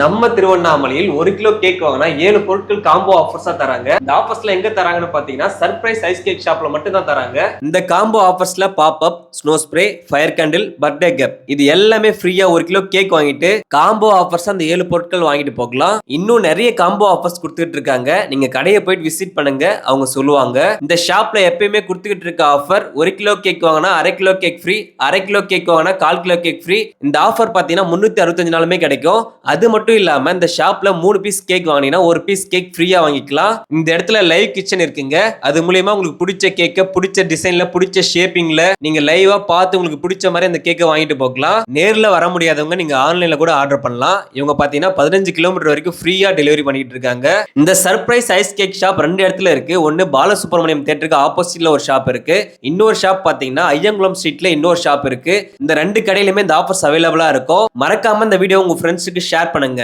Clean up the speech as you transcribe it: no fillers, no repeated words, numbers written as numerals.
நம்ம திருவண்ணாமலையில் 1 kilo cake வாங்கினா 7 பொருட்கள் காம்போ ஆஃபர்ஸா தராங்க. இந்த ஆஃபர்ஸ்ல எங்க தராங்கன்னு பாத்தீங்கன்னா சர்ப்ரைஸ் ஐஸ் கேக் ஷாப்ல மட்டும் தான் தராங்க. இந்த காம்போ ஆஃபர்ஸ்ல pop up, snow spray, fire candle, birthday gift இது எல்லாமே ஃப்ரீயா 1 கிலோ கேக் வாங்கிட்டு காம்போ ஆஃபர்ஸ் அந்த 7 பொருட்கள் வாங்கிட்டு போகலாம். இன்னும் நிறைய காம்போ ஆஃபர்ஸ் கொடுத்துட்டு இருக்காங்க. நீங்க கடையை போயிட்டு விசிட் பண்ணுங்க, அவங்க சொல்லுவாங்க. இந்த ஷாப்ல எப்பயுமே கொடுத்துக்கிட்டு இருக்க ஆஃபர் 1 கிலோ கேக் வாங்கினா 1/2 kilo cake free, 1/2 kilo cake வாங்கினா 1/4 கிலோ கேக் ஃப்ரீ. இந்த ஆஃபர் பாத்தீங்கன்னா 365 நாளுமே கிடைக்கும். அது மட்டும் இல்லாம இந்த ஷாப்ல 3 பீஸ் கேக் வாங்கினா 1 பீஸ் கேக் ஃப்ரீயா வாங்கிக்கலாம். இந்த இடத்துல லைவ் கிச்சன் இருக்குங்க. அது மூலமா உங்களுக்கு பிடிச்ச கேக்க பிடிச்ச டிசைன்ல பிடிச்ச ஷேப்பிங்ல நீங்க லைவா பார்த்து உங்களுக்கு பிடிச்ச மாதிரி அந்த கேக்கை வாங்கிட்டு போகலாம். நேர்ல வர முடியாதவங்க நீங்க ஆன்லைன்ல கூட ஆர்டர் பண்ணலாம். இவங்க பாத்தீங்கன்னா 15 கிலோமீட்டர் வரைக்கும் ஃப்ரீயா டெலிவரி பண்ணிட்டு இருக்காங்க. இந்த சர்ப்ரைஸ் ஐஸ் கேக் ஷாப் 2 இடத்துல இருக்கு. ஒன்னு பாலசுப்ரமணியம் தியேட்டருக்கு ஆப்போசிட்ல ஒரு ஷாப் இருக்கு. இன்னொரு ஷாப் பாத்தீங்கன்னா ஐயங்குளம் ஸ்ட்ரீட்ல இன்னொரு ஷாப் இருக்கு. இந்த 2 கடையிலுமே இந்த ஆஃபர்ஸ் அவைலபிளா இருக்கும். மறக்காம இந்த வீடியோ உங்க ஃப்ரெண்ட்ஸுக்கு ஷேர் பண்ணுங்க.